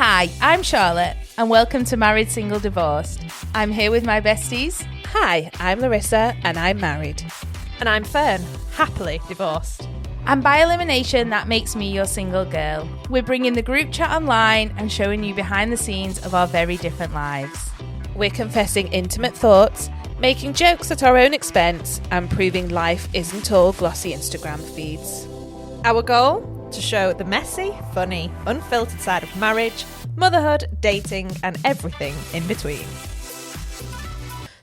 Hi, I'm Charlotte, and welcome to Married, Single, Divorced. I'm here with my besties. Hi, I'm Larissa, and I'm married. And I'm Fern, happily divorced. And by elimination, that makes me your single girl. We're bringing the group chat online and showing you behind the scenes of our very different lives. We're confessing intimate thoughts, making jokes at our own expense, and proving life isn't all glossy Instagram feeds. Our goal? To show the messy, funny, unfiltered side of marriage, motherhood, dating, and everything in between.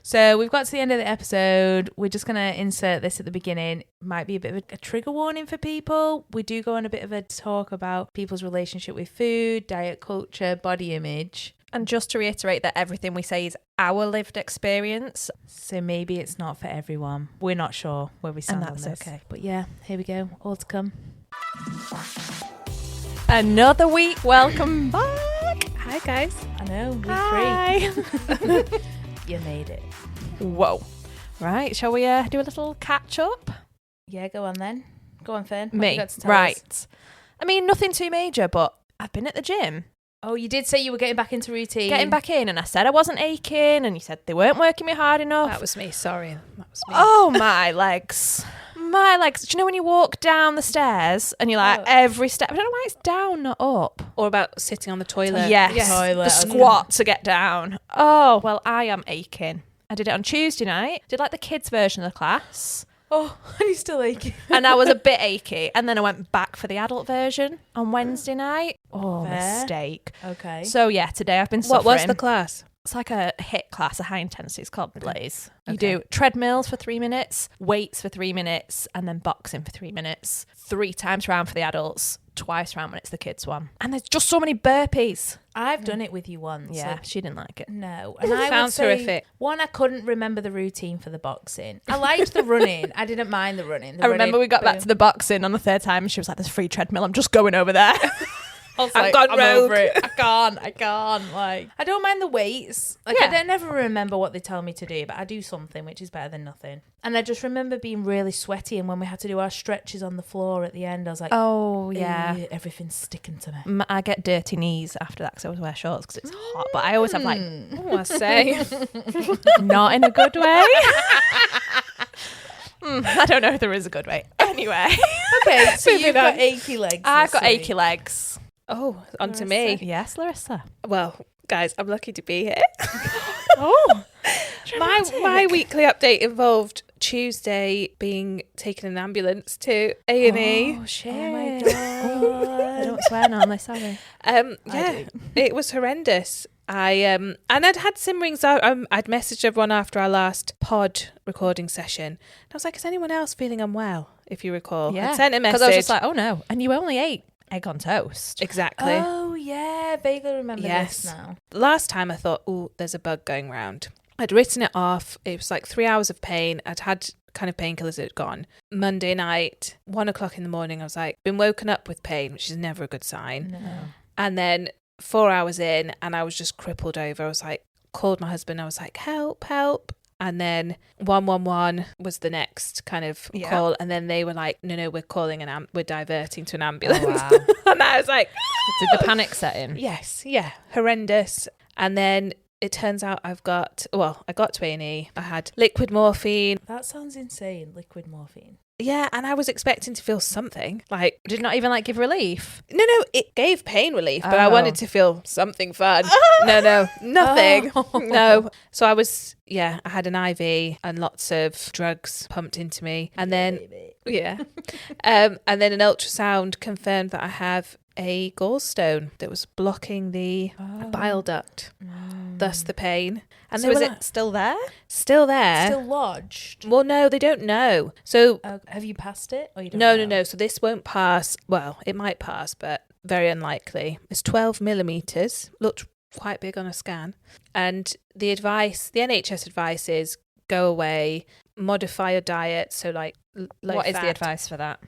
So we've got to the end of the episode. We're just going to insert this at the beginning. Might be a bit of a trigger warning for people. We do go on a bit of a talk about people's relationship with food, diet culture, body image. And just to reiterate that everything we say is our lived experience. So maybe it's not for everyone. We're not sure where we stand And that's on this. okay. But yeah, here we go. All to come. Another week. Welcome back. Hi, guys. I know, week Hi. 3. You made it. Whoa. Right, shall we do a little catch up? Yeah, go on then. Go on, Fern. What Me. you got to tell Right. us? I mean, nothing too major, but I've been at the gym. Oh, you did say you were getting back into routine. Getting back in, and I said I wasn't aching, and you said they weren't working me hard enough. That was me, sorry. That was me. Oh, my legs. My legs. Do you know when you walk down the stairs and you're like, every step, I don't know why it's down, not up. Or about sitting on the toilet. Yes, Toilet. the squat to get down. Oh, well, I am aching. I did it on Tuesday night, did like the kids version of the class. Oh, and you're still aching. And I was a bit achy. And then I went back for the adult version on Wednesday night. Oh, Fair. mistake. Okay. So, yeah, today I've been suffering. What was the class? It's like a HIIT class, a high intensity. It's called Blaze. You Okay. do treadmills for 3 minutes, weights for 3 minutes, and then boxing for 3 minutes. 3 times round for the adults, twice round when it's the kids one. And there's just so many burpees. I've done it with you once. Yeah, Like, she didn't like it. no. And I would Sounds say, horrific. one, I couldn't remember the routine for the boxing. I liked the running. I didn't mind the running. I remember we got back to the boxing on the third time and she was like, there's a free treadmill. I'm just going over there. I've gone rogue. over it. I can't. Like, I don't mind the weights. Like, Yeah. I don't never remember what they tell me to do, but I do something, which is better than nothing. And I just remember being really sweaty. And when we had to do our stretches on the floor at the end, I was like, Oh, yeah. "Ew, everything's sticking to me. I get dirty knees after that because I always wear shorts because it's hot. But I always have like, Oh, I say. not in a good way. I don't know if there is a good way. Anyway. Okay, so you've Moving got on. achy legs. I've this got week. achy legs. Oh, on to Larissa. me. Yes, Larissa. Well, guys, I'm lucky to be here. Oh. My weekly update involved Tuesday being taken in an ambulance to A&E. Oh, shit. Oh my God. I don't swear normally, sorry. Yeah, it was horrendous. And I'd had simmerings out. I'd messaged everyone after our last pod recording session. And I was like, is anyone else feeling unwell, if you recall? Yeah. I sent a message. Because I was just like, oh no. And you only ate egg on toast. Exactly. Oh, yeah. Vaguely remember Yes. this now. Last time I thought, oh, there's a bug going round. I'd written it off. It was like 3 hours of pain. I'd had kind of painkillers that had gone. Monday night, 1 o'clock in the morning, I was like, been woken up with pain, which is never a good sign. No. And then 4 hours in, and I was just crippled over. I was like, called my husband. I was like, help, help. And then 111 was the next kind of call. And then they were like, no, we're calling we're diverting to an ambulance. Oh, wow. And I was like, Did the panic set in? yes, yeah, horrendous. And then it turns out I got to A&E. I had liquid morphine. That sounds insane. Liquid morphine. Yeah, and I was expecting to feel something. Like, Did it not even like give relief? no, it gave pain relief, but I Oh. wanted to feel something fun. No, nothing. Oh. No. So I had an IV and lots of drugs pumped into me. And then, yeah. And then an ultrasound confirmed that I have a gallstone that was blocking the bile duct, thus the pain. And So there is was it still there? still there. Still lodged. Well, no, they don't know. So Have you passed it? Or you don't no. know? So this won't pass. Well, it might pass, but very unlikely. It's 12 millimeters. Looked quite big on a scan. And the NHS advice is go away, modify your diet. So like low What is fat. the advice for that?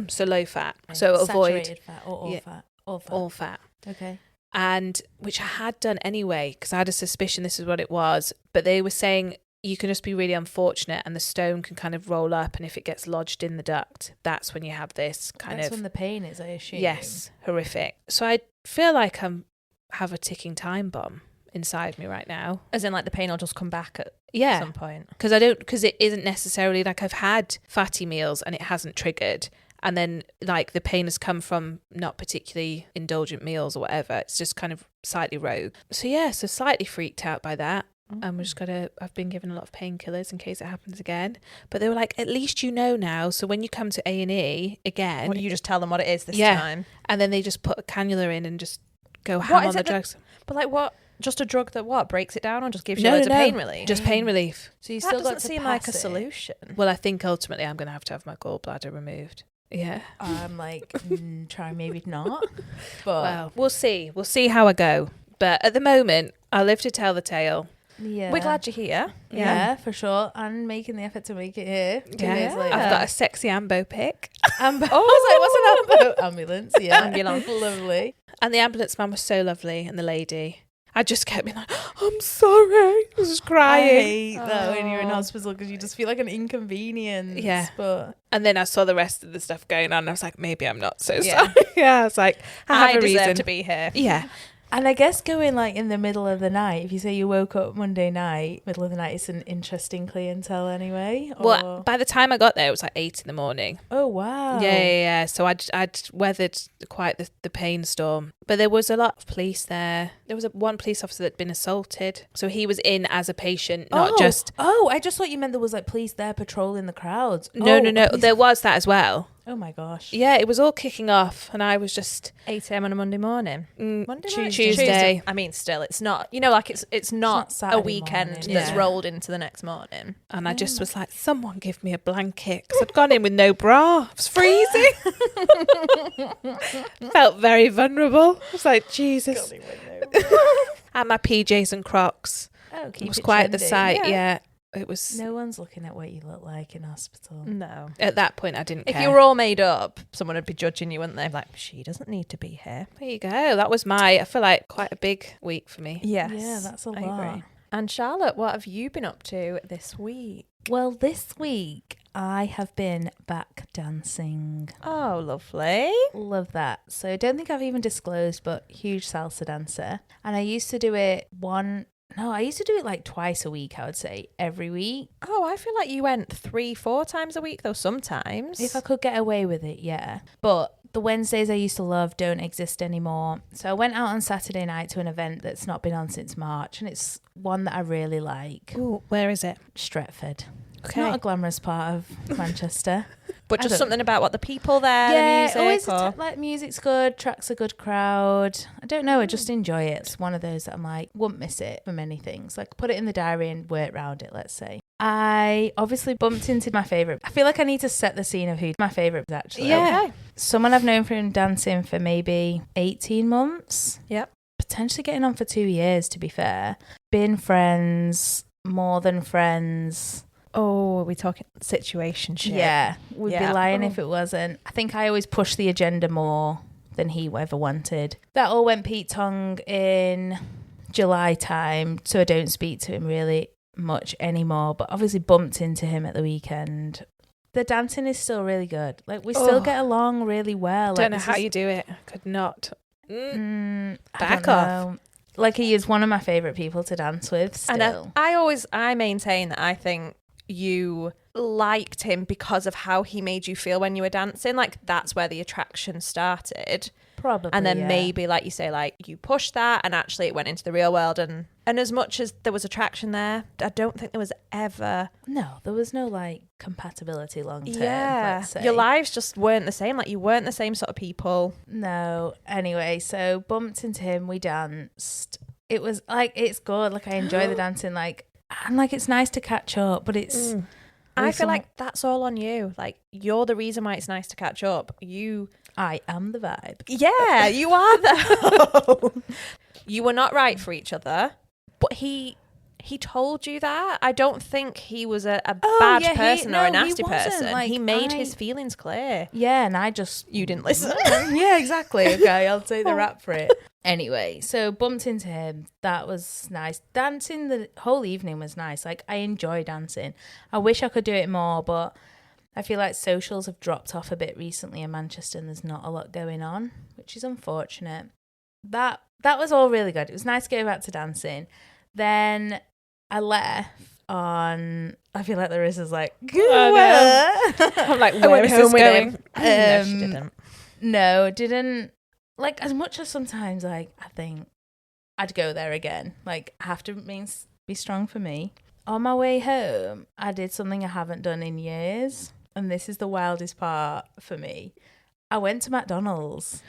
So low fat. So avoid Saturated fat or all Yeah. fat? All fat. all fat. Okay. And which I had done anyway because I had a suspicion this is what it was. But they were saying you can just be really unfortunate and the stone can kind of roll up, and if it gets lodged in the duct, that's when you have this kind That's of when the pain is, I assume. yes, horrific. So I feel like I'm have a ticking time bomb inside me right now. As in, like, the pain will just come back at some point. Because it isn't necessarily like I've had fatty meals and it hasn't triggered. And then like the pain has come from not particularly indulgent meals or whatever. It's just kind of slightly rogue. So slightly freaked out by that. And I've been given a lot of painkillers in case it happens again. But they were like, at least you know now. So when you come to A&E again. You just tell them what it is this time. And then they just put a cannula in and just go ham on the drugs. But like what? Just a drug that breaks it down or just gives you loads of pain relief? Just pain relief. So you that still got doesn't to seem pass like a it. solution. Well, I think ultimately I'm going to have my gallbladder removed. Yeah. I'm like, try maybe not. But Well, we'll see. We'll see how I go. But at the moment, I live to tell the tale. yeah, We're glad you're here. Yeah, for sure, and making the effort to make it here. 2 days later. I've got a sexy Ambo pic. Ambo. I was like, what's an Ambo? Ambulance. Yeah, Ambulance. Lovely. And the ambulance man was so lovely, and the lady. I just kept being like, I'm sorry. I was just I crying. hate that when you're in hospital because you just feel like an inconvenience. Yeah. But And then I saw the rest of the stuff going on, and I was like, maybe I'm not so Yeah. sorry. Yeah, I was like, I have a deserve reason to be here. Yeah. and I guess going like in the middle of the night, if you say you woke up Monday night, middle of the night, it's an interesting clientele anyway. Well, by the time I got there, it was like 8 a.m. Oh wow. Yeah. So I'd weathered quite the pain storm. But there was a lot of police there. There was one police officer that'd been assaulted. So he was in as a patient, not just... Oh, I just thought you meant there was like police there patrolling the crowds. No. Police- There was that as well. Oh my gosh. Yeah, it was all kicking off. And I was just... 8 a.m. on a Monday morning. Monday night? Tuesday. I mean, still, it's not, like it's not Saturday a weekend morning. that's Yeah. rolled into the next morning. And I just was like, someone give me a blanket. Because I'd gone in with no bra. I was freezing. Felt very vulnerable. I was like, Jesus. And my PJs and Crocs. Oh, It keep was it quite the trendy. sight. Yeah. It was... No one's looking at what you look like in hospital. No. At that point, I didn't If care. you were all made up, someone would be judging you, wouldn't they? Like, she doesn't need to be here. There you go. That was I feel like quite a big week for me. Yes. Yeah, that's a I lot. agree. And Charlotte, what have you been up to this week? Well, this week I have been back dancing. Oh, lovely. Love that. So I don't think I've even disclosed, but huge salsa dancer. And I used to do it like twice a week, I would say, every week. Oh, I feel like you went 3-4 times a week, though, sometimes. If I could get away with it, yeah. But the Wednesdays I used to love don't exist anymore. So I went out on Saturday night to an event that's not been on since March, and it's one that I really like. Ooh, where is it? Stretford. It's Okay. not a glamorous part of Manchester. But I just don't- something about what the people there, Yeah, the music, always or... like music's good, tracks a good crowd. I don't know, I just enjoy it. It's one of those that I'm like, wouldn't miss it for many things. Like put it in the diary and work around it, let's say. I obviously bumped into my favourite. I feel like I need to set the scene of who my favourite is actually. Yeah. Okay. Someone I've known from dancing for maybe 18 months. Yep. Potentially getting on for 2 years, to be fair. Been friends, more than friends. Oh, are we talking situationship? Yeah, we'd Yeah. be lying Oh. if it wasn't. I think I always pushed the agenda more than he ever wanted. That all went Pete Tong in July time, so I don't speak to him really much anymore, but obviously bumped into him at the weekend. The dancing is still really good. Like we still get along really well. Don't know how you do it. I could not. I Back don't off. know. Like he is one of my favourite people to dance with still. And I maintain that I think you liked him because of how he made you feel when you were dancing. Like that's where the attraction started. Probably. And then yeah. maybe, like you say, like you pushed that and actually it went into the real world. And as much as there was attraction there, I don't think there was ever... No, there was no like compatibility long term. Yeah. let's say. Your lives just weren't the same. Like you weren't the same sort of people. No. Anyway, so bumped into him. We danced. It was like, it's good. Like I enjoy the dancing. Like, and like it's nice to catch up, but it's... I feel like that's all on you. Like you're the reason why it's nice to catch up. I am the vibe. Yeah, you are though. You were not right for each other, but he told you that. I don't think he was a bad yeah, person or a no, he nasty wasn't. person. Like, he made his feelings clear. Yeah, and I just... You didn't listen. Yeah, exactly. Okay, I'll take the rap for it. Anyway, so bumped into him. That was nice. Dancing the whole evening was nice. Like, I enjoy dancing. I wish I could do it more, but I feel like socials have dropped off a bit recently in Manchester and there's not a lot going on, which is unfortunate. That that was all really good. It was nice to go back to dancing. Then I left on, I feel like Larissa's like, I'm like, where is this going? No, she didn't. No, didn't. Like, as much as sometimes, like, I think I'd go there again. Like, I have to be strong for me. On my way home, I did something I haven't done in years. And this is the wildest part for me. I went to McDonald's.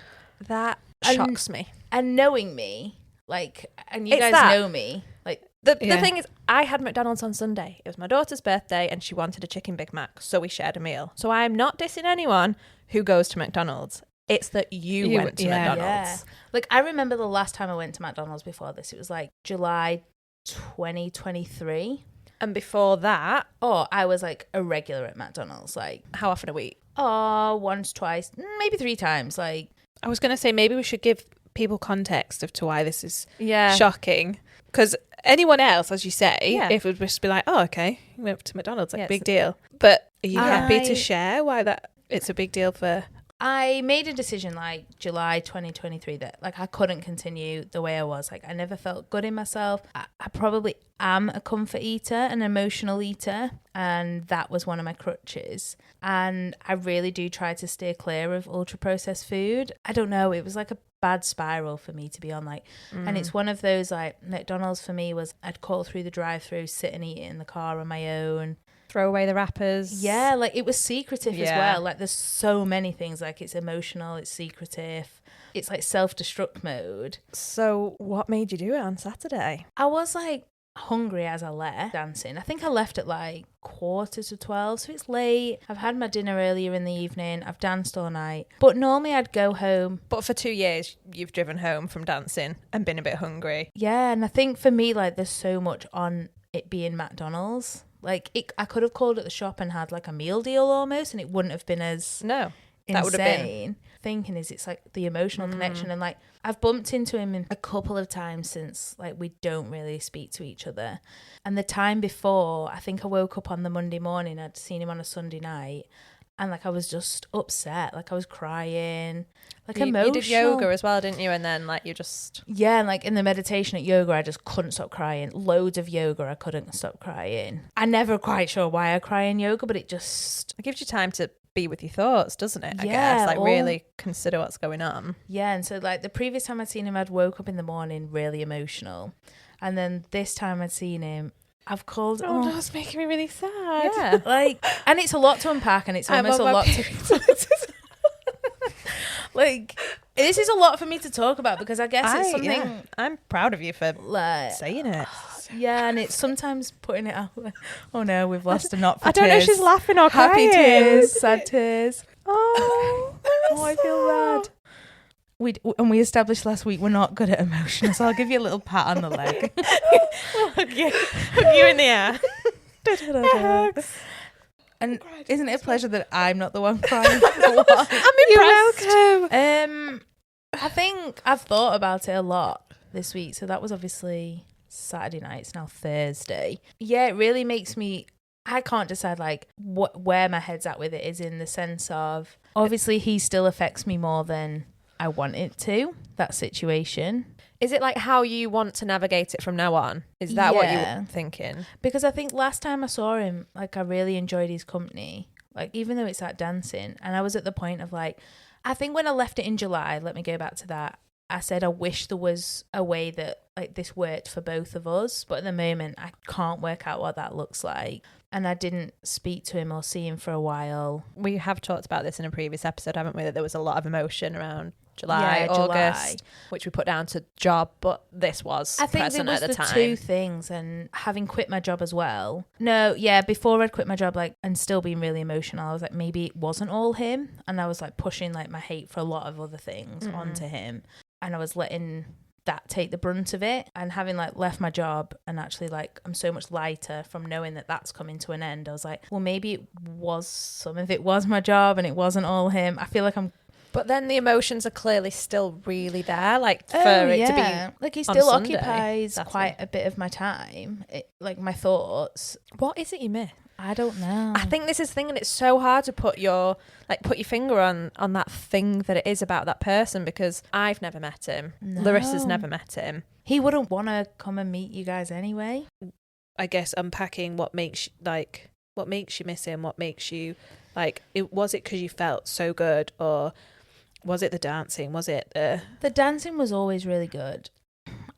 That shocks me. And knowing me, like, and you It's guys that. know me, like, The thing is, I had McDonald's on Sunday. It was my daughter's birthday and she wanted a chicken Big Mac, so we shared a meal. So I'm not dissing anyone who goes to McDonald's. It's that you went to McDonald's. Yeah. Like, I remember the last time I went to McDonald's before this. It was like July 2023. And before that, I was like a regular at McDonald's. Like, how often a week? Once, twice, maybe 3 times. Like, I was going to say, maybe we should give people context of to why this is Yeah. shocking. Because anyone else, as you say, Yeah. if it would just be like, oh, okay, you went to McDonald's, like, Yeah, big deal. But are you happy I- to share why that it's a big deal for... I made a decision like July 2023 that like I couldn't continue the way I was. Like, I never felt good in myself. I probably am a comfort eater, an emotional eater, and that was one of my crutches. And I really do try to steer clear of ultra processed food. I don't know, it was like a bad spiral for me to be on, like, and it's one of those, like, McDonald's for me was I'd call through the drive-through, sit and eat it in the car on my own. Throw away the wrappers. Yeah, like, it was secretive as Yeah. well. Like, there's so many things. Like, it's emotional, it's secretive, it's like self-destruct mode. So what made you do it on Saturday? I was like hungry as I left dancing. I think I left at like 11:45, so it's late. I've had my dinner earlier in the evening. I've danced all night. But normally I'd go home. But for 2 years, you've driven home from dancing and been a bit hungry. Yeah, and I think for me, like, there's so much on it being McDonald's. Like, I could have called at the shop and had like a meal deal almost, and it wouldn't have been as No, insane. that would have been. Thinking is it's like the emotional connection, and like I've bumped into him a couple of times since, like, we don't really speak to each other. And the time before, I think I woke up on the Monday morning, I'd seen him on a Sunday night, and like I was just upset, like I was crying, like emotional. You did yoga as well, didn't you? And then like you just... Yeah, and like in the meditation at yoga, I just couldn't stop crying. Loads of yoga, I couldn't stop crying. I'm never quite sure why I cry in yoga, but it just... It gives you time to be with your thoughts, doesn't it? I Yeah, guess. Like or- really consider what's going on. Yeah, and so like the previous time I'd seen him, I'd woke up in the morning really emotional. And then this time I'd seen him, I've called... Oh, no, it's making me really sad. Yeah. Like, and it's a lot to unpack, and it's almost a lot to... Like, this is a lot for me to talk about, because I guess it's something... Yeah. I'm proud of you for Like, saying it. yeah, and it's sometimes putting it out there. Oh no, we've lost a knot for I don't know if tears. she's laughing or Happy crying. tears, sad tears. Oh, Oh, I feel bad. We established last week we're not good at emotion, so I'll give you a little pat on the leg. hug you in the air. And isn't it a pleasure that I'm not the one crying? You're welcome. I think I've thought about it a lot this week. So that was obviously Saturday night. It's now Thursday. Yeah, it really makes me... I can't decide like where my head's at with it, is in the sense of, obviously he still affects me more than I want it to, that situation. Is it like how you want to navigate it from now on? Is that what Yeah. you're thinking? Because I think last time I saw him, like, I really enjoyed his company. Like, even though it's at dancing, and I was at the point of like, I think when I left it in July, let me go back to that, I said I wish there was a way that like this worked for both of us, but at the moment I can't work out what that looks like. And I didn't speak to him or see him for a while. We have talked about this in a previous episode, haven't we? That there was a lot of emotion around July, August, which we put down to job, but this was I think present there was at the the time. two things, and having quit my job as well. No, yeah, before I'd quit my job, like, and still being really emotional, I was like, maybe it wasn't all him, and I was like pushing like my hate for a lot of other things onto him, and I was letting that take the brunt of it. And having like left my job, and actually like I'm so much lighter from knowing that that's coming to an end, I was like, well, maybe it was, some of it was my job and it wasn't all him. I feel like I'm... But then the emotions are clearly still really there, like for it to be like, he on still Sunday. occupies That's quite a bit of my time, like my thoughts. What is it you miss? I don't know. I think this is the thing, and it's so hard to put your finger on that thing that it is about that person, because I've never met him. No. Larissa's never met him. He wouldn't want to come and meet you guys anyway. I guess unpacking what makes you miss him, what makes you was it because you felt so good, or was it the dancing? Was it the dancing was always really good.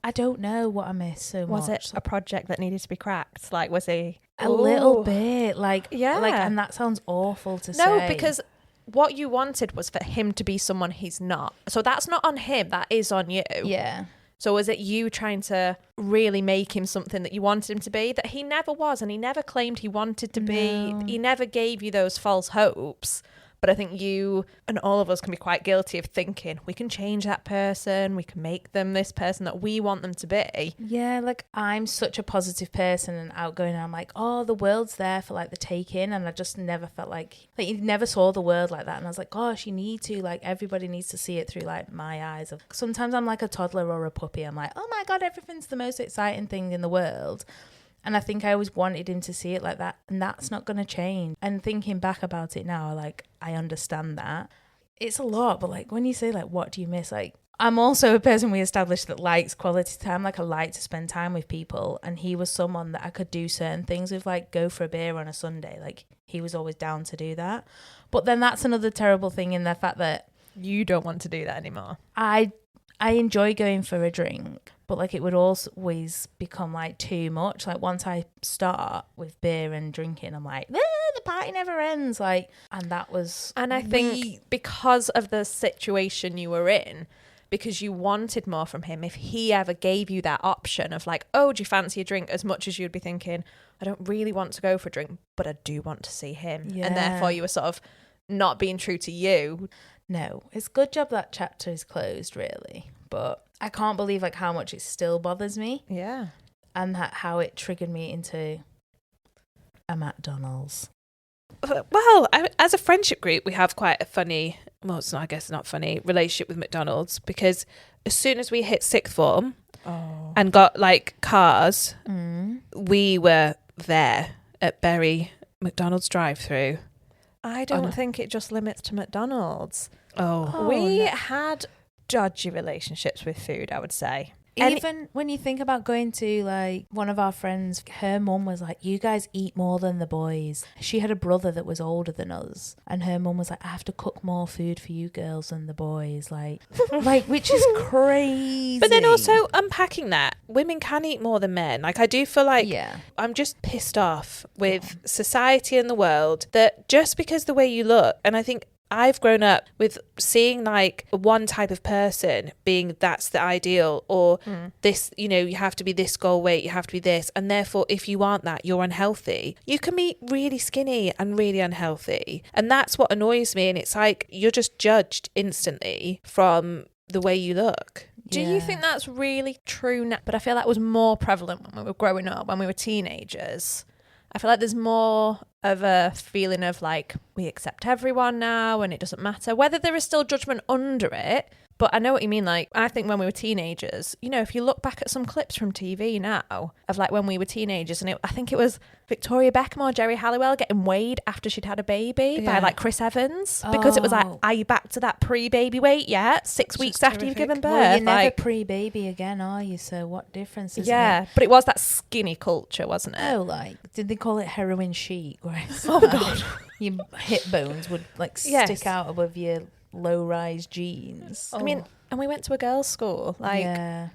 I don't know what I miss so much. Was it a project that needed to be cracked? Like, was he a little bit? Like, yeah. Like, and that sounds awful to say. No, because what you wanted was for him to be someone he's not. So that's not on him. That is on you. Yeah. So was it you trying to really make him something that you wanted him to be, that he never was, and he never claimed he wanted to be? He never gave you those false hopes. But I think you and all of us can be quite guilty of thinking we can change that person, we can make them this person that we want them to be. Yeah, like I'm such a positive person and outgoing, and I'm like, oh, the world's there for like the taking, and I just never felt like you never saw the world like that. And I was like, gosh, you need to, like, everybody needs to see it through like my eyes. Of sometimes I'm like a toddler or a puppy. I'm like, oh my God, everything's the most exciting thing in the world. And I think I always wanted him to see it like that, and that's not going to change. And thinking back about it now, like, I understand that. It's a lot, but like when you say like, what do you miss? Like, I'm also a person we established that likes quality time. Like, I like to spend time with people, and he was someone that I could do certain things with, like go for a beer on a Sunday. Like, he was always down to do that. But then that's another terrible thing in the fact that you don't want to do that anymore. I enjoy going for a drink, but like it would always become like too much. Like once I start with beer and drinking, I'm like, the party never ends. Like, and that was, and I think because of the situation you were in, because you wanted more from him, if he ever gave you that option of like, oh, do you fancy a drink, as much as you'd be thinking, I don't really want to go for a drink, but I do want to see him. Yeah. And therefore you were sort of not being true to you. No, it's a good job that chapter is closed, really. But I can't believe like how much it still bothers me. Yeah. And how it triggered me into a McDonald's. Well, as a friendship group, we have quite a funny, well, it's not, I guess not funny, relationship with McDonald's, because as soon as we hit sixth form and got like cars, we were there at Bury McDonald's drive-through. I don't think it just limits to McDonald's. We had dodgy relationships with food, I would say. Even when you think about going to like one of our friends, her mum was like, you guys eat more than the boys. She had a brother that was older than us, and her mum was like, I have to cook more food for you girls than the boys. Like which is crazy. But then also unpacking that, women can eat more than men. Like, I do feel like I'm just pissed off with society and the world that just because the way you look, and I think I've grown up with seeing like one type of person being that's the ideal, or this, you know, you have to be this goal weight, you have to be this, and therefore if you aren't that, you're unhealthy. You can be really skinny and really unhealthy, and that's what annoys me. And it's like you're just judged instantly from the way you look. Do you think that's really true now? But I feel that was more prevalent when we were growing up, when we were teenagers. I feel like there's more of a feeling of like, we accept everyone now and it doesn't matter whether there is still judgment under it. But I know what you mean. Like, I think when we were teenagers, you know, if you look back at some clips from TV now of like when we were teenagers, and I think it was Victoria Beckham or Jerry Halliwell getting weighed after she'd had a baby by like Chris Evans, because it was like, are you back to that pre-baby weight yet? 6 weeks after you've given birth. Well, you're never pre-baby again, are you? So what difference is it? But it was that skinny culture, wasn't it? Oh, like, did they call it heroin chic? Where it's God. Your hip bones would like stick out above your low-rise jeans. I mean, and we went to a girls' school. Like,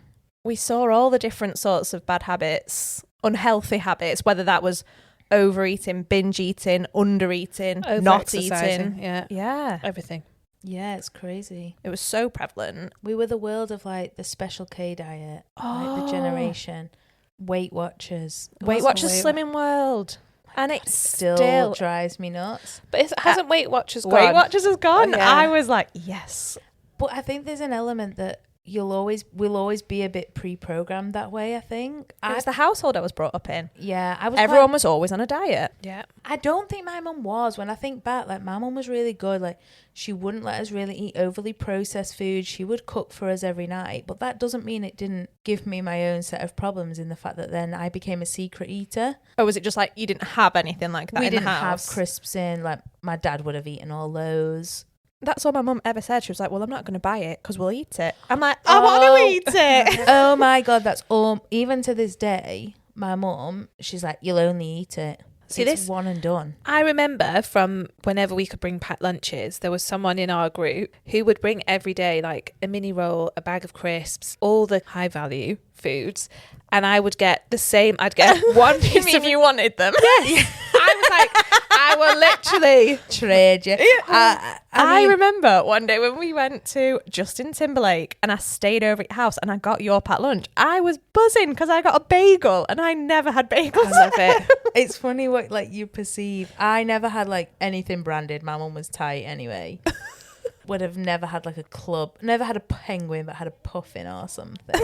we saw all the different sorts of bad habits, unhealthy habits, whether that was overeating, binge eating, under eating, not eating. Yeah. Everything. Yeah, it's crazy. It was so prevalent. We were the world of like the Special K diet, like the generation. Weight Watchers. Slimming World. And it still drives me nuts. But it hasn't Weight Watchers gone? Weight Watchers has gone. Oh, yeah. I was like, yes. But I think there's an element that we'll always be a bit pre-programmed that way, I think. It was the household I was brought up in. Yeah, Everyone was always on a diet. Yeah. I don't think my mum was. When I think back, like, my mum was really good. Like, she wouldn't let us really eat overly processed food. She would cook for us every night, but that doesn't mean it didn't give me my own set of problems in the fact that then I became a secret eater. Or was it just like you didn't have anything like that We in didn't the house? have crisps in. Like, my dad would have eaten all those. That's all my mum ever said. She was like, well, I'm not going to buy it because we'll eat it. I'm like, I want to eat it. Oh my God, that's all. Even to this day, my mum, she's like, you'll only eat it. See, It's this one and done. I remember from whenever we could bring packed lunches, there was someone in our group who would bring every day like a mini roll, a bag of crisps, all the high value foods, and I would get the same. I'd get one piece If of you wanted them. Yes. I was like, I will literally Trade you. I remember one day when we went to Justin Timberlake and I stayed over at your house and I got your packed lunch. I was buzzing because I got a bagel and I never had bagels. I love it. It's funny what like you perceive. I never had like anything branded. My mum was tight anyway. Would have never had like a club, never had a penguin, but had a puffin or something.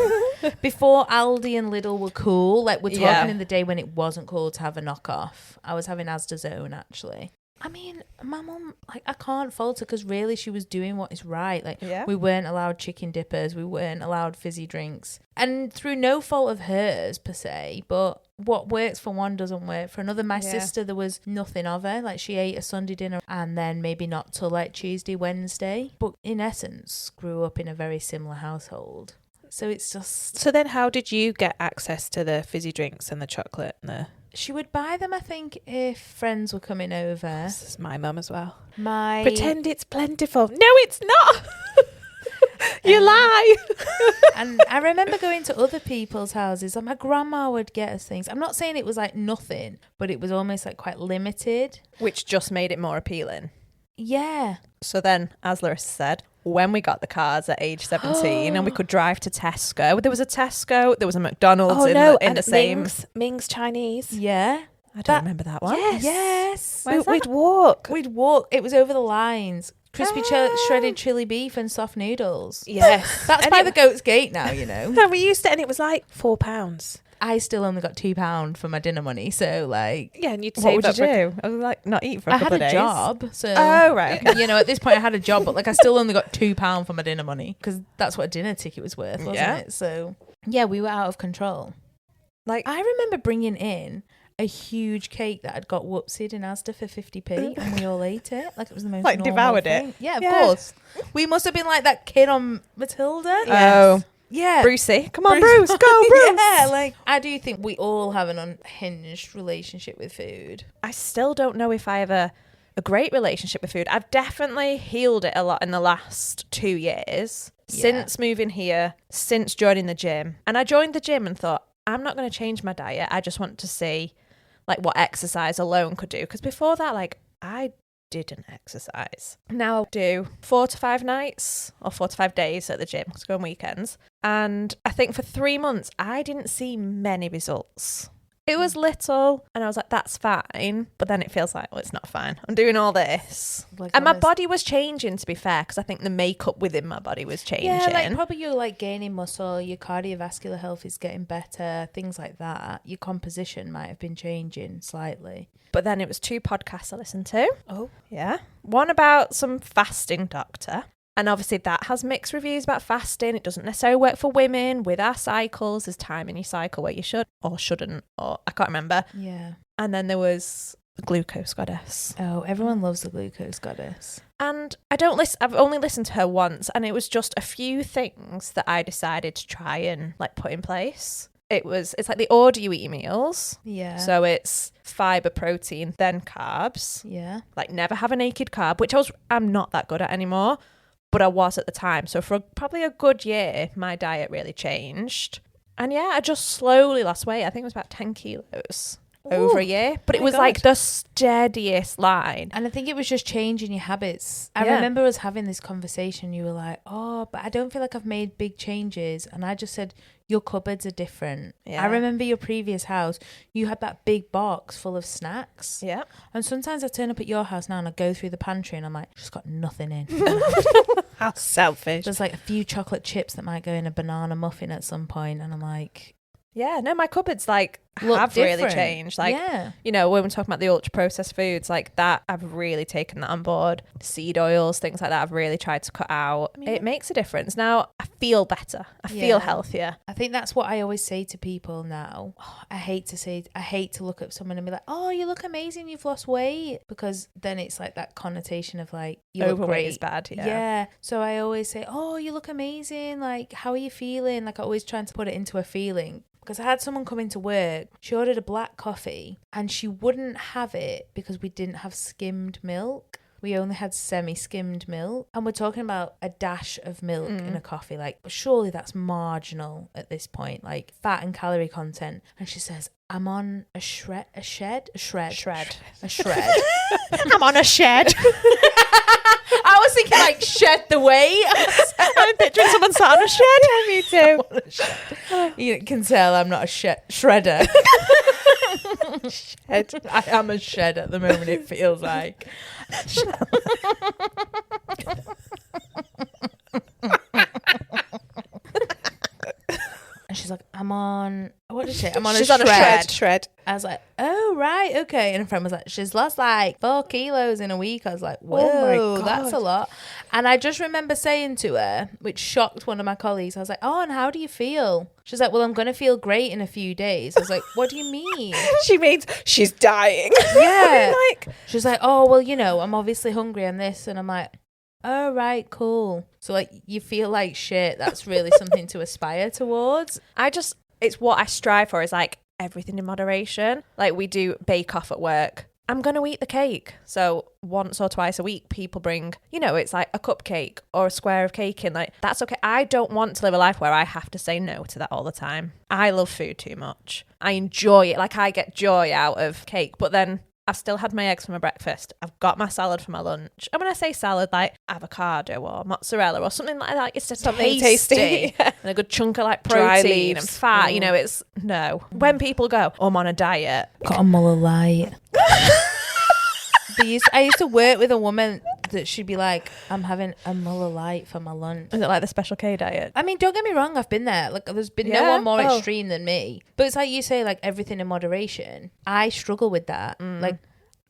Before Aldi and Lidl were cool, like we're talking in the day when it wasn't cool to have a knockoff. I was having Asda's own actually. I mean, my mum, like, I can't fault her because really she was doing what is right. Like, we weren't allowed chicken dippers. We weren't allowed fizzy drinks. And through no fault of hers, per se, but what works for one doesn't work for another. My sister, there was nothing of her. Like, she ate a Sunday dinner and then maybe not till, like, Tuesday, Wednesday. But in essence, grew up in a very similar household. So it's just... So then how did you get access to the fizzy drinks and the chocolate and the... She would buy them, I think, if friends were coming over. This is my mum as well. My... Pretend it's plentiful. No, it's not. You lie. And I remember going to other people's houses. Like, my grandma would get us things. I'm not saying it was like nothing, but it was almost like quite limited. Which just made it more appealing. Yeah. So then, as Larissa said, when we got the cars at age 17 and we could drive to Tesco, there was a Tesco, there was a McDonald's in the same... Ming's Chinese. Yeah. I don't remember that one. Yes. We'd walk. We'd walk. It was over the lines. Crispy shredded chili beef and soft noodles. Yes. That's by the Goat's Gate now, you know. No, we used to, and it was like £4. I still only got £2 for my dinner money, so like... Yeah, and you'd What save would up you for... do? I was like, not eat for a couple of days. I had a job, so... Oh, right. Okay. You know, at this point I had a job, but like I still only got £2 for my dinner money because that's what a dinner ticket was worth, wasn't it? So, yeah, we were out of control. Like, I remember bringing in a huge cake that had got whoopsied in Asda for 50p and we all ate it. Like it was the most like normal devoured thing. it? Yeah, of course. We must have been like that kid on Matilda. Oh. Yeah. Brucey. Come on, Bruce. Go, Bruce. Yeah, like I do think we all have an unhinged relationship with food. I still don't know if I have a great relationship with food. I've definitely healed it a lot in the last 2 years. Since moving here, since joining the gym. And I joined the gym and thought, I'm not going to change my diet. I just want to see like what exercise alone could do. Because before that, like I didn't exercise. Now I do 4 to 5 nights or 4 to 5 days at the gym because I go on weekends. And I think for 3 months, I didn't see many results. It was little and I was like, that's fine. But then it feels like, well, it's not fine. I'm doing all this. Like and my body was changing, to be fair, because I think the makeup within my body was changing. Yeah, like probably you're like gaining muscle, your cardiovascular health is getting better, things like that. Your composition might have been changing slightly. But then it was 2 podcasts I listened to. Oh. Yeah. One about some fasting doctor. And obviously that has mixed reviews about fasting. It doesn't necessarily work for women. With our cycles, there's time in your cycle where you should or shouldn't, or I can't remember. Yeah. And then there was the glucose goddess. Oh, everyone loves the glucose goddess. And I've only listened to her once, and it was just a few things that I decided to try and like put in place. It's like the order you eat your meals. Yeah. So it's fiber, protein, then carbs. Yeah. Like never have a naked carb, which I'm not that good at anymore. But I was at the time. So for probably a good year, my diet really changed. And yeah, I just slowly lost weight. I think it was about 10 kilos over a year. But it was like the steadiest line. And I think it was just changing your habits. I remember us having this conversation. You were like, oh, but I don't feel like I've made big changes. And I just said, your cupboards are different. Yeah. I remember your previous house, you had that big box full of snacks. Yeah. And sometimes I turn up at your house now and I go through the pantry and I'm like, just got nothing in. How selfish. There's like a few chocolate chips that might go in a banana muffin at some point, and I'm like, Yeah, no, my cupboards like Look have really different. changed. Like, yeah. you know, when we're talking about the ultra processed foods, like that, I've really taken that on board. Seed oils, things like that, I've really tried to cut out. It makes a difference. Now I feel better. I feel healthier. I think that's what I always say to people now. I hate to look at someone and be like, oh, you look amazing, you've lost weight. Because then it's like that connotation of like, you look Overweight great. is bad. Yeah. So I always say, oh, you look amazing. Like, how are you feeling? Like, I always trying to put it into a feeling. Because I had someone come into work, she ordered a black coffee and she wouldn't have it because we didn't have skimmed milk. We only had semi-skimmed milk. And we're talking about a dash of milk in a coffee. Like, surely that's marginal at this point, like fat and calorie content. And she says, I'm on a shred. I'm on a shed. I was thinking like shed the weight. I'm picturing someone sat on a shed. Me too. You can tell I'm not a shredder. Shed. I am a shed at the moment, it feels like. And she's like, I'm on, what did she say? I'm on She's a on shred. a shred. I was like, oh, right, okay. And a friend was like, she's lost like 4 kilos in a week. I was like, whoa, Oh my that's a God. lot. And I just remember saying to her, which shocked one of my colleagues, I was like, oh, and how do you feel? She's like, well, I'm going to feel great in a few days. I was like, what do you mean? She means she's dying. Yeah. Like, She's like, oh, well, you know, I'm obviously hungry and this. And I'm like, oh, right, cool. So like, you feel like shit. That's really something to aspire towards. It's what I strive for, is like everything in moderation. Like we do bake off at work. I'm going to eat the cake. So once or twice a week, people bring, you know, it's like a cupcake or a square of cake in. Like, that's okay. I don't want to live a life where I have to say no to that all the time. I love food too much. I enjoy it. Like, I get joy out of cake. But then I've still had my eggs for my breakfast. I've got my salad for my lunch. And when I say salad, like avocado or mozzarella or something like that, it's just Something tasty. tasty. And a good chunk of like Dry protein and leaves. fat. You know, it's no. When people go, I'm on a diet. Got a Muller light. I used to work with a woman that she'd be like, I'm having a Muller light for my lunch. Is it like the Special K diet? I mean, don't get me wrong, I've been there. Like, there's been no Yeah? one more Oh. extreme than me. But it's like you say, like, everything in moderation. I struggle with that. Like,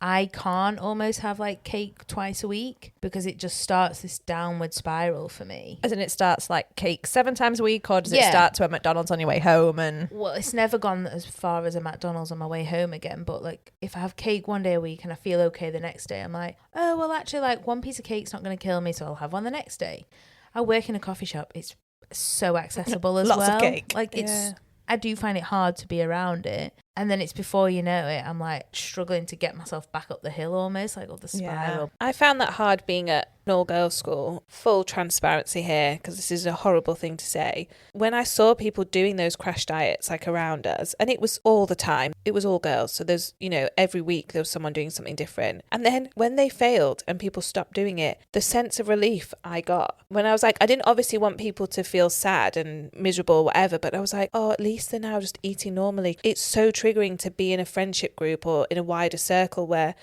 I can't almost have like cake twice a week because it just starts this downward spiral for me. As in, it starts like cake 7 times a week, or does it Yeah. start to a McDonald's on your way home? And Well, it's never gone as far as a McDonald's on my way home again. But like, if I have cake one day a week and I feel okay the next day, I'm like, oh, well, actually, like one piece of cake's not going to kill me, so I'll have one the next day. I work in a coffee shop. It's so accessible as Lots well. of cake. Like, it's, Yeah. I do find it hard to be around it. And then it's before you know it, I'm like struggling to get myself back up the hill almost, like up the spiral. I found that hard being at an all-girls school. Full transparency here, because this is a horrible thing to say. When I saw people doing those crash diets like around us, and it was all the time, it was all girls. So there's, you know, every week there was someone doing something different. And then when they failed and people stopped doing it, the sense of relief I got when I was like, I didn't obviously want people to feel sad and miserable or whatever, but I was like, oh, at least they're now just eating normally. It's so triggering to be in a friendship group or in a wider circle where,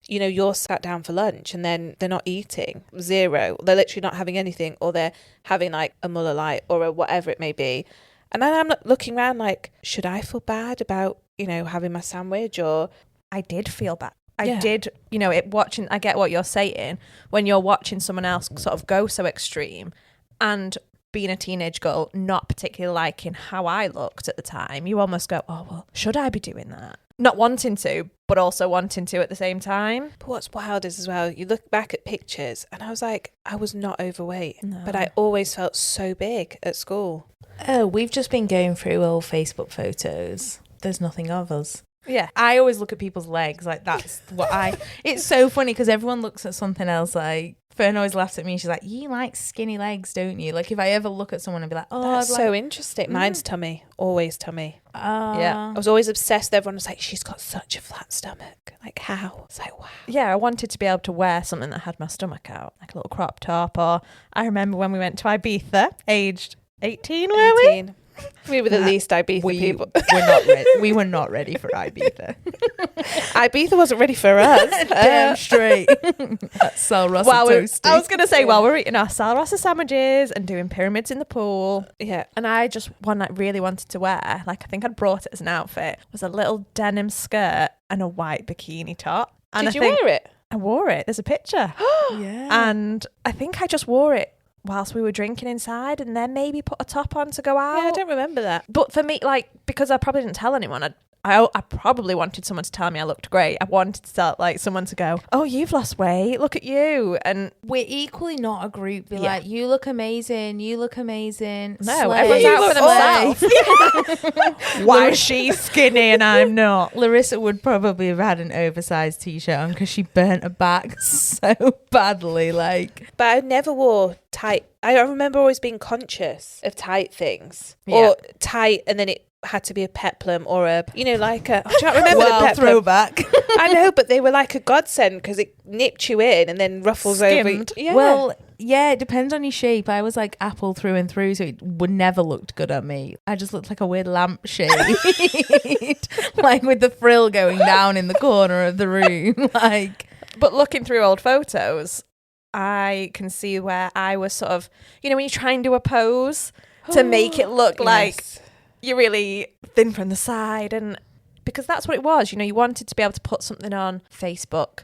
you know, you're sat down for lunch and then they're not eating, zero. They're literally not having anything, or they're having like a Muller light or a whatever it may be. And then I'm looking around like, should I feel bad about, you know, having my sandwich? Or I did feel bad. Yeah. I did, you know, watching, I get what you're saying, when you're watching someone else sort of go so extreme, and being a teenage girl, not particularly liking how I looked at the time, you almost go, oh, well, should I be doing that? Not wanting to, but also wanting to at the same time. But what's wild is as well, you look back at pictures and I was like, I was not overweight, No. but I always felt so big at school. Oh, we've just been going through old Facebook photos. There's nothing of us. Yeah. I always look at people's legs, like that's what it's so funny because everyone looks at something else. Like Fern always laughs at me. She's like, you like skinny legs, don't you? Like if I ever look at someone and be like, oh, That's I'd so like, interesting. Mine's tummy, always tummy. Yeah. I was always obsessed. Everyone was like, she's got such a flat stomach. Like, how? It's like, wow. Yeah, I wanted to be able to wear something that had my stomach out, like a little crop top. Or I remember when we went to Ibiza, aged 18, were we? 18. We were the least Ibiza people. We were not ready for Ibiza. Ibiza wasn't ready for us. Damn straight. That's Sal Rossa toasty. I was going to say, while we're eating our Sal Rossa sandwiches and doing pyramids in the pool, Yeah. and I just, one I really wanted to wear, like I think I'd brought it as an outfit, was a little denim skirt and a white bikini top. And Did you wear it? I wore it. There's a picture. Yeah. And I think I just wore it whilst we were drinking inside and then maybe put a top on to go out. Yeah, I don't remember that. But for me, like, because I probably didn't tell anyone, I probably wanted someone to tell me I looked great. I wanted to tell, like, someone to go, oh, you've lost weight. Look at you. And we're equally not a group. Be Yeah. like, you look amazing. You look amazing. no, Slay. everyone's out for themselves. Why is she skinny and I'm not? Larissa would probably have had an oversized t-shirt on because she burnt her back so badly. Like, But I never wore tight. I remember always being conscious of tight things. Yeah. Or tight, and then it had to be a peplum or a, you know, like a, I can't remember the peplum. throwback. I know, but they were like a godsend because it nipped you in and then ruffles Skimmed. over. Yeah. Well, yeah, it depends on your shape. I was like apple through and through, so it would never looked good on me. I just looked like a weird lampshade, like with the frill going down in the corner of the room. Like, But looking through old photos, I can see where I was sort of, you know, when you try and do a pose to make it look like Yes. you're really thin from the side, and because that's what it was, you know, you wanted to be able to put something on Facebook.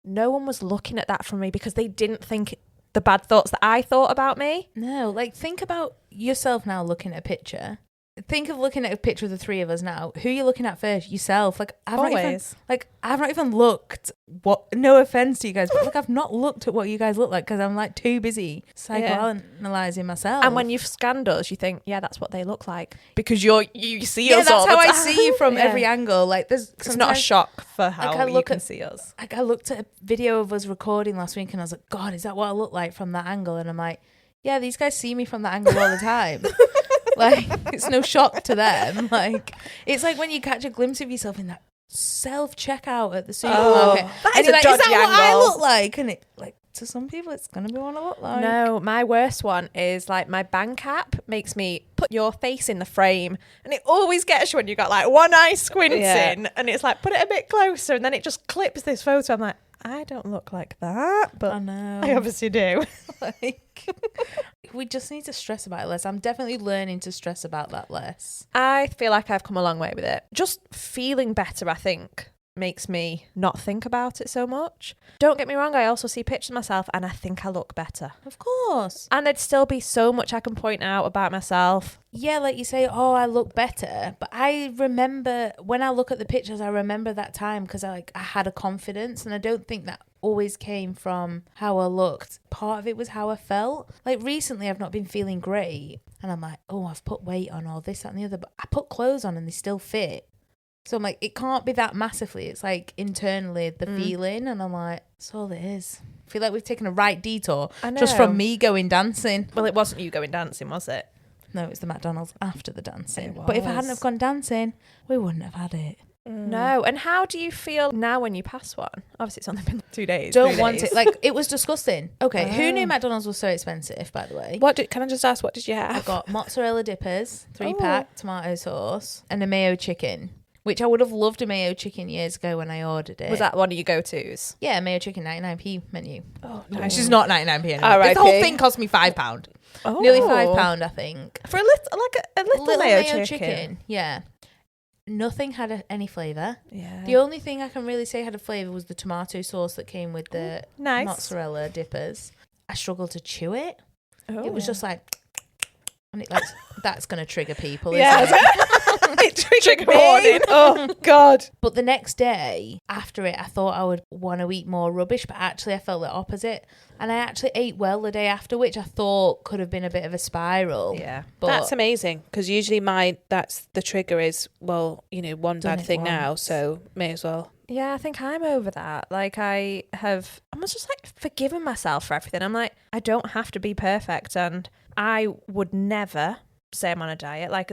No one was looking at that from me because they didn't think the bad thoughts that I thought about me. no, like think about yourself now looking at a picture. Think of looking at a picture of the three of us now. Who are you looking at first? Yourself. Like I've Always. not even looked. What? No offense to you guys, but like I've not looked at what you guys look like because I'm like too busy psychoanalyzing myself. And when you've scanned us, you think, yeah, that's what they look like because you see yeah, us all that's the how I time. see you from Yeah. every angle. Like there's It's not a shock for how I you look can at- see us. Like I looked at a video of us recording last week and I was like, God, is that what I look like from that angle? And I'm like, yeah, these guys see me from that angle all the time. Like it's no shock to them. Like it's like when you catch a glimpse of yourself in that self-checkout at the supermarket. that and is you're a like, is that dodgy what I angle. look like? And it like to some people it's gonna be what I look like. No, my worst one is like my bank app makes me put your face in the frame, and it always gets you when you got like one eye squinting, and it's like put it a bit closer, and then it just clips this photo. I'm like, I don't look like that, but I know. I obviously do. Like we just need to stress about it less. I'm definitely learning to stress about that less. I feel like I've come a long way with it. Just feeling better, I think, makes me not think about it so much. Don't get me wrong, I also see pictures of myself and I think I look better. Of course. And there'd still be so much I can point out about myself. Yeah, like you say, oh, I look better. But I remember when I look at the pictures, I remember that time because I had a confidence, and I don't think that always came from how I looked. Part of it was how I felt. Like recently I've not been feeling great and I'm like, oh, I've put weight on or this, that and the other, but I put clothes on and they still fit. So I'm like, it can't be that massively. It's like internally the feeling, and I'm like, that's all it is. I feel like we've taken a right detour just from me going dancing. Well, it wasn't you going dancing, was it? No, it was the McDonald's after the dancing. It But if I hadn't was. have gone dancing, we wouldn't have had it. No. And how do you feel now when you pass one? Obviously, it's only been 2 days. Don't 3 want days. it. Like, it was disgusting. Okay, who Oh. knew McDonald's was so expensive, by the way? Can I just ask, what did you I have? got mozzarella dippers, 3-pack, tomato sauce, and a mayo chicken, which I would have loved a mayo chicken years ago when I ordered it. Was that one of your go-tos? Yeah, mayo chicken, 99p menu. Oh, Which is not 99p anymore. R.I.P. The whole thing cost me £5. Oh. Nearly £5, I think. For a little mayo chicken. Yeah. Nothing had any flavour. Yeah. The only thing I can really say had a flavour was the tomato sauce that came with the Nice. mozzarella dippers. I struggled to chew it. It was Oh. just like, and it like that's going to trigger people. Yeah. Isn't it? It triggered Trigger warning. Oh, God. But the next day after it, I thought I would want to eat more rubbish, but actually I felt the opposite. And I actually ate well the day after, which I thought could have been a bit of a spiral. Yeah. But That's amazing, because usually that's the trigger is, well, you know, one Done bad it thing now, once. so may as well. Yeah, I think I'm over that. Like I'm just like forgiving myself for everything. I'm like, I don't have to be perfect, and I would never say I'm on a diet. Like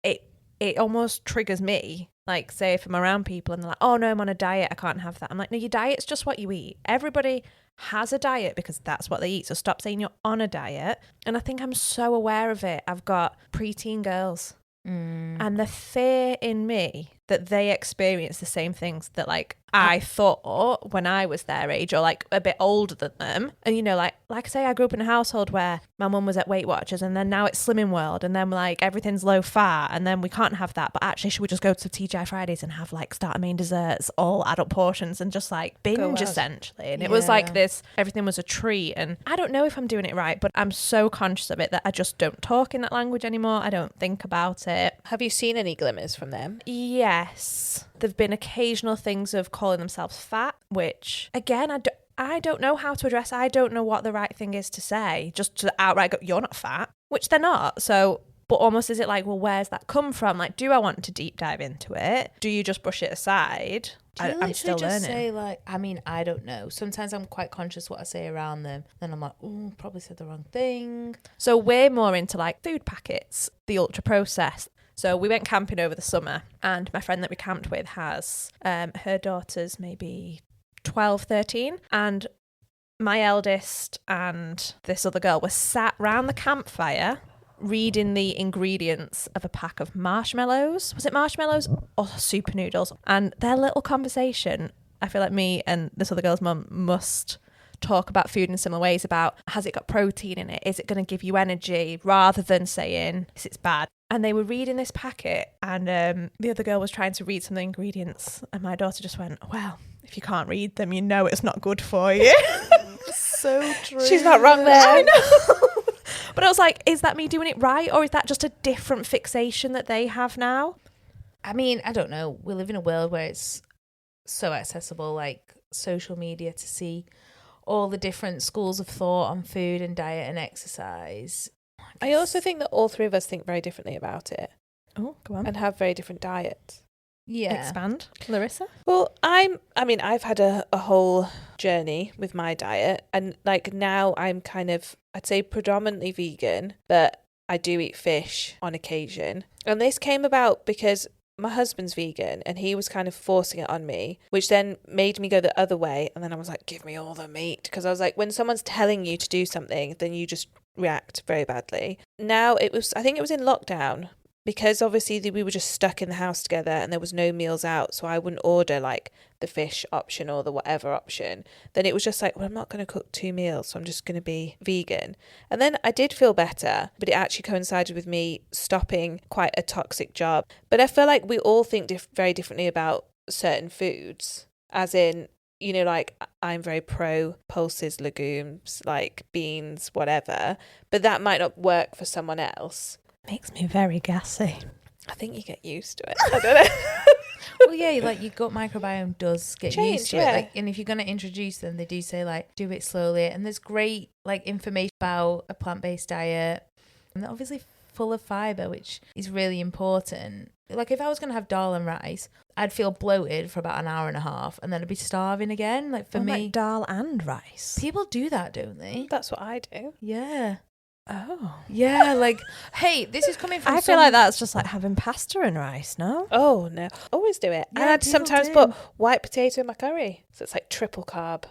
it almost triggers me Like, say if I'm around people and they're like, oh no, I'm on a diet, I can't have that. I'm like, no, your diet's just what you eat. Everybody has a diet because that's what they eat. So stop saying you're on a diet. And I think I'm so aware of it. I've got preteen girls and the fear in me that they experience the same things that like I thought when I was their age or like a bit older than them. And you know, like I say, I grew up in a household where my mum was at Weight Watchers and then now it's Slimming World and then like everything's low fat and then we can't have that. But actually, should we just go to TGI Fridays and have like starter, main, desserts, all adult portions and just like binge essentially? And it was like this, everything was a treat. And I don't know if I'm doing it right, but I'm so conscious of it that I just don't talk in that language anymore. I don't think about it. Have you seen any glimmers from them? Yes. There've been occasional things of calling themselves fat, which again, I don't know how to address. I don't know what the right thing is to say, just to outright go, you're not fat, which they're not. So, but almost is it like, well, where's that come from? Like, do I want to deep dive into it? Do you just brush it aside? I'm still learning. Say like, I mean, I don't know. Sometimes I'm quite conscious what I say around them. Then I'm like, oh, probably said the wrong thing. So we're more into like food packets, the ultra processed. So we went camping over the summer and my friend that we camped with has her daughters maybe 12, 13. And my eldest and this other girl were sat round the campfire reading the ingredients of a pack of marshmallows. Was it marshmallows or super noodles? And their little conversation, I feel like me and this other girl's mum must talk about food in similar ways about, has it got protein in it? Is it going to give you energy? Rather than saying, it's bad. And they were reading this packet and the other girl was trying to read some of the ingredients and my daughter just went, well, if you can't read them, you know it's not good for you. So true. She's not wrong there. I know. But I was like, is that me doing it right? Or is that just a different fixation that they have now? I mean, I don't know. We live in a world where it's so accessible, like social media, to see all the different schools of thought on food and diet and exercise. I also think that all three of us think very differently about it. Oh, go on. And have very different diets. Yeah. Expand. Larissa? Well, I've had a whole journey with my diet and like now I'm kind of, I'd say predominantly vegan, but I do eat fish on occasion. And this came about because my husband's vegan and he was kind of forcing it on me, which then made me go the other way. And then I was like, give me all the meat. Because I was like, when someone's telling you to do something, then you just react very badly. Now I think it was in lockdown, because obviously we were just stuck in the house together and there was no meals out, so I wouldn't order like the fish option or the whatever option. Then it was just like, well, I'm not going to cook 2 meals, so I'm just going to be vegan. And then I did feel better, but it actually coincided with me stopping quite a toxic job. But I feel like we all think very differently about certain foods, as in, you know, like I'm very pro pulses, legumes, like beans, whatever, but that might not work for someone else. Makes me very gassy. I think you get used to it. I don't know. Well, yeah, like your gut microbiome does get used to it. Like, and if you're going to introduce them, they do say like, do it slowly. And there's great like information about a plant-based diet. And they're obviously full of fibre, which is really important. Like if I was going to have dal and rice, I'd feel bloated for about an hour and a half and then I'd be starving again. Like for me. Like dal and rice. People do that, don't they? That's what I do. Yeah. Oh. Yeah, like, hey, this is coming from I feel like that's just like having pasta and rice, no? Oh, no. Always do it. Yeah, and I'd people sometimes do. put white potato in my curry. So it's like triple carb.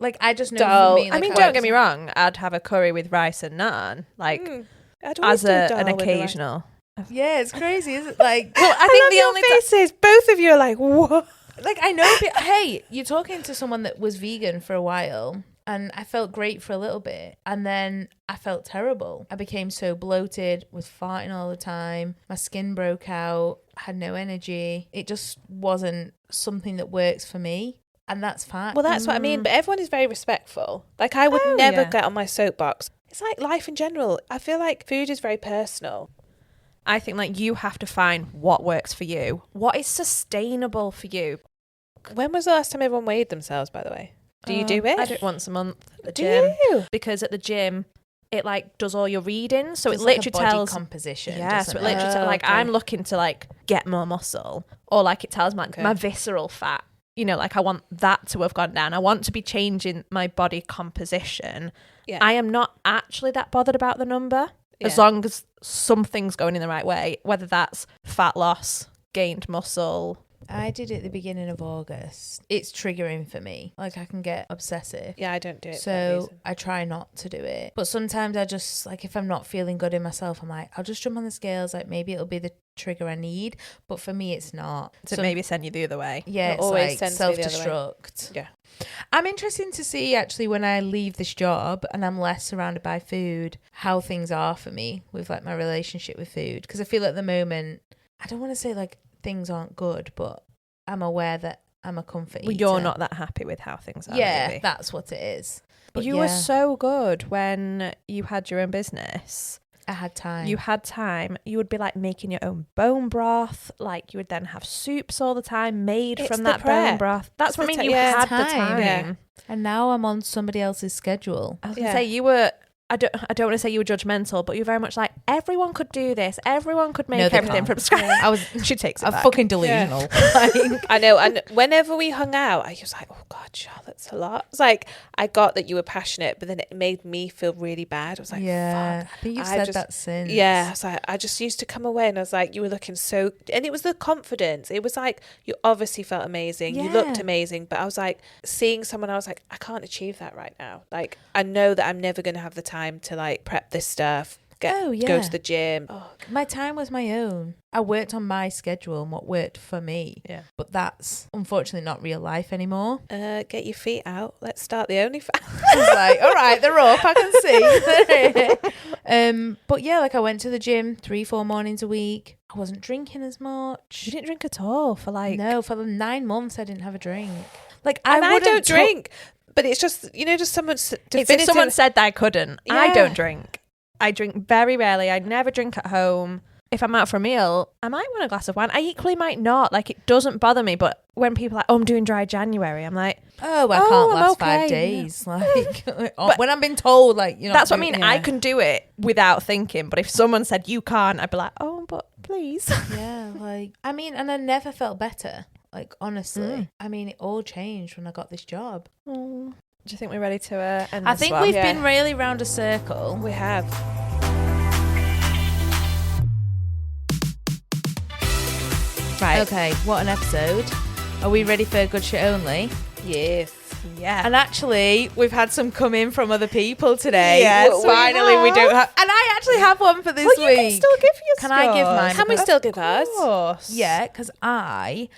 Like, I just know Dal. for me, like, I mean, how don't get me wrong. I'd have a curry with rice and naan, like I'd always as do dal an with the rice. occasional. Yeah, it's crazy, isn't it? Like, Well, I think love the your only faces. Both of you are like, what? like I know, but hey, you're talking to someone that was vegan for a while, and I felt great for a little bit, and then I felt terrible. I became so bloated, was farting all the time, my skin broke out, had no energy. It just wasn't something that works for me, and that's fine. Well, that's what I mean. But everyone is very respectful. Like, I would never get on my soapbox. It's like life in general. I feel like food is very personal. I think like you have to find what works for you, what is sustainable for you. When was the last time everyone weighed themselves, by the way? Do you do it? I do it once a month at the Do gym. you? Because at the gym, it like does all your readings. So It's it like literally a body tells composition. Yeah, so doesn't it literally tells, like okay. I'm looking to like get more muscle, or like it tells me like my visceral fat. You know, like I want that to have gone down. I want to be changing my body composition. Yeah. I am not actually that bothered about the number, as Yeah. long as something's going in the right way, whether that's fat loss, gained muscle? I did it at the beginning of August. It's triggering for me. Like I can get obsessive. Yeah, I don't do it. So I try not to do it. But sometimes I just, like, if I'm not feeling good in myself, I'm like, I'll just jump on the scales. Like maybe it'll be the trigger I need. But for me, it's not. So maybe send you the other way. Yeah, It it's always like sends me the other way. self-destruct. Yeah. I'm interested to see actually when I leave this job and I'm less surrounded by food, how things are for me with like my relationship with food. Because I feel at the moment, I don't want to say like things aren't good, but I'm aware that I'm a comfort eater. Well, you're not that happy with how things are. Yeah, maybe. that's what it is. But You were so good when you had your own business. I had time. You had time. You would be like making your own bone broth. Like you would then have soups all the time made It's from the that prep. bone broth. That's It's what I the mean. You yeah, had the time. time. Yeah. And now I'm on somebody else's schedule. I was gonna say you were. I don't want to say you were judgmental, but you're very much like everyone could do this. Everyone could make No, they everything can't. from scratch. I was. She takes it I'm back. fucking delusional. Like, I know, and whenever we hung out, I was like, "Oh God, Charlotte's a lot." It's like I got that you were passionate, but then it made me feel really bad. I was like, yeah, "Fuck." I think you've I said just- that since. Yeah, I was like, I just used to come away and I was like, you were looking so, and it was the confidence. It was like you obviously felt amazing. You looked Yeah. amazing, but I was like seeing someone. I was like, I can't achieve that right now. Like I know that I'm never going to have the time to like prep this stuff. Oh, Go yeah. to the gym. Oh, My time was my own. I worked on my schedule and what worked for me. Yeah. But that's unfortunately not real life anymore. get your feet out. Let's start the OnlyFans. I was like, all right, they're up. I can see. But yeah, like I went to the gym 3-4 mornings a week. I wasn't drinking as much. You didn't drink at all for like. No, for the 9 months I didn't have a drink. Like And I wouldn't don't drink, but it's just just someone's If someone said that I couldn't, I Yeah. don't drink. I drink very rarely. I never drink at home. If I'm out for a meal, I might want a glass of wine. I equally might not. Like, it doesn't bother me. But when people are like, oh, I'm doing dry January, I'm like, Oh, I Oh, can't I'm last okay. 5 days. Like when I'm being told, like, you know, that's what I mean. I can do it without thinking. But if someone said you can't, I'd be like, oh, but please. Yeah, like I mean, and I never felt better. Like honestly, I mean, it all changed when I got this job. Do you think we're ready to end I this think one? we've Yeah. been really round a circle. we have. Right. Okay. What an episode. Are we ready for good shit only? Yes. Yeah. And actually, we've had some come in from other people today. Yes, Well, we finally, we have. don't have. And I actually have one for this well, you week. can still give yours. Can I give mine? Can we still give ours? Of course. Yeah, because I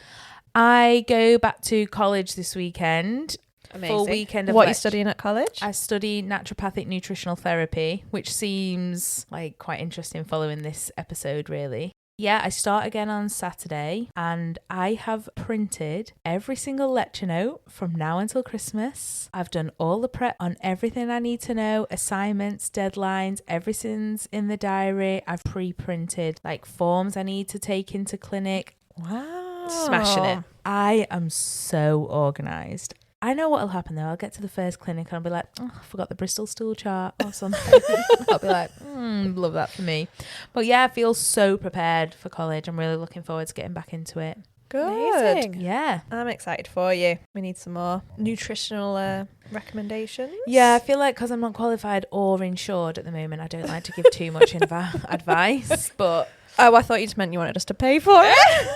go back to college this weekend. Amazing. Full weekend of What are you lec- studying at college? I study naturopathic nutritional therapy, which seems like quite interesting following this episode, really. Yeah, I start again on Saturday and I have printed every single lecture note from now until Christmas. I've done all the prep on everything I need to know, assignments, deadlines, everything's in the diary. I've pre-printed like forms I need to take into clinic. Wow. Smashing it. I am so organised. I know what'll happen though. I'll get to the first clinic and I'll be like, oh, I forgot the Bristol stool chart or something. I'll be like, love that for me. But yeah, I feel so prepared for college. I'm really looking forward to getting back into it. Good. Amazing. Yeah. I'm excited for you. We need some more nutritional recommendations. Yeah, I feel like because I'm not qualified or insured at the moment, I don't like to give too much advice. But Oh, I thought you just meant you wanted us to pay for it.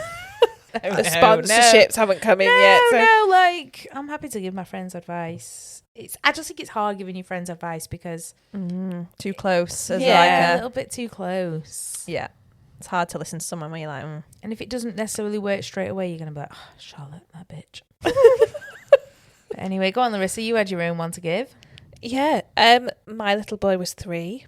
The sponsorships haven't come in yet. So. No, like I'm happy to give my friends advice. I just think it's hard giving your friends advice because Too close. As a like little bit too close. yeah. It's hard to listen to someone where you're like, And if it doesn't necessarily work straight away, you're going to be like, oh, Charlotte, that bitch. But anyway, go on, Larissa. You had your own one to give. Yeah. My little boy was 3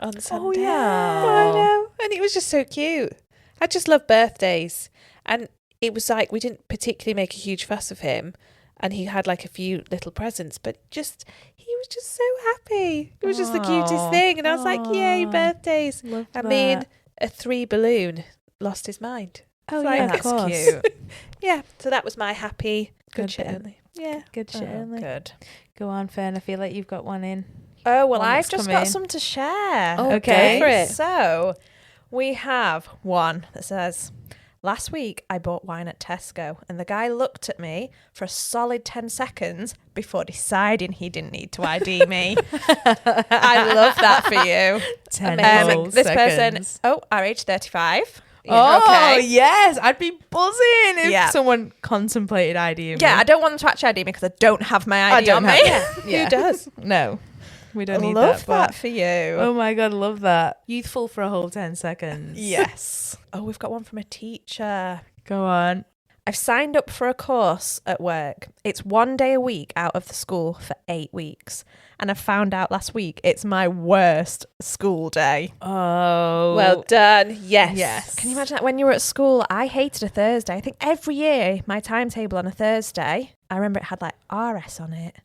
on Sunday. yeah. I know. And it was just so cute. I just love birthdays. And it was like we didn't particularly make a huge fuss of him. And he had like a few little presents, but he was just so happy. It was just the cutest thing. And I was like, yay, birthdays. Love I mean, a 3 balloon lost his mind. oh, like, yeah, that's of course. cute. Yeah. So that was my happy good Good shit bit. only. Yeah. Good shit, only. Good. Go on, Fern. I feel like you've got one in. Oh, well, One I've that's just come got in. some to share. Oh, Okay. Go for it. So we have one that says, last week I bought wine at Tesco and the guy looked at me for a solid 10 seconds before deciding he didn't need to ID me. I love that for you. 10 This whole person, seconds. our age 35. Oh, Okay. yes. I'd be buzzing if Yeah. someone contemplated IDing Yeah, me. I don't want them to actually ID me because I don't have my ID on me. Who does? No, we don't need Love that. that for you. Oh my God, love that. Youthful for a whole 10 seconds. Yes. Oh, we've got one from a teacher. Go on. I've signed up for a course at work. It's 1 day a week out of the school for 8 weeks. And I found out last week it's my worst school day. Oh. Well done. Yes. Yes. Can you imagine that when you were at school? I hated a Thursday. I think every year my timetable on a Thursday, I remember it had like RS on it.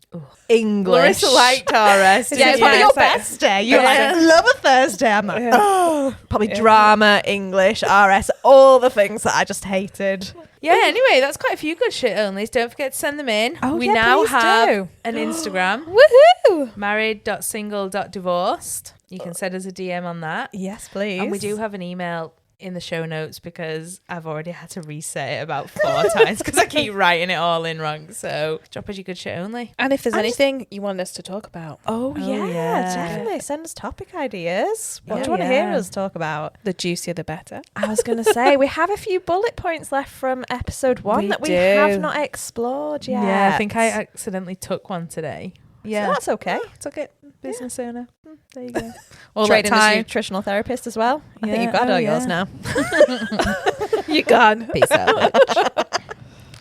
English. Larissa liked RS. Yeah, it's probably your best day. You're like, I love a Thursday. I'm like, oh, probably drama, English, RS, all the things that I just hated. Yeah, anyway, that's quite a few good shit onlys. Don't forget to send them in. Oh, we yeah, now please have do. an Instagram, Woohoo! married.single.divorced. You can send us a DM on that. Yes, please. And we do have an email in the show notes because I've already had to reset it about 4 times because I keep writing it all in wrong. So drop us your good shit only. And if there's anything you want us to talk about, Oh, yeah, yeah. definitely. Send us topic ideas. What Yeah, do you want to hear yeah. us talk about? the juicier the better. I was going to say, we have a few bullet points left from episode 1 We that we do. have not explored yet. Yeah, I think I accidentally took one today. Yeah. So that's okay. Took it. Business owner. There you go. All that Trading as time. nutritional therapist as well. I think Yeah, you've got all yours yeah. now. You're gone. Peace out, bitch.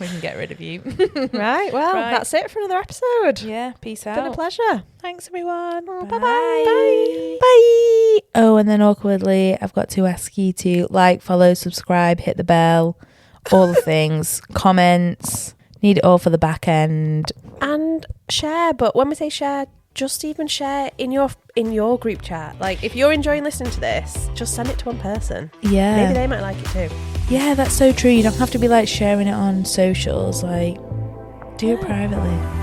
We can get rid of you. Right, well, Right. that's it for another episode. Yeah, peace out. Been a pleasure. Thanks, everyone. Bye-bye. Bye. Bye. Oh, and then awkwardly, I've got to ask you to like, follow, subscribe, hit the bell, all the things, comments. Need it all for the back end. And share, but when we say share, just even share in your group chat. Like, if you're enjoying listening to this, just send it to one person. Yeah. Maybe they might like it too. Yeah, that's so true. You don't have to be like sharing it on socials. Like, do it privately.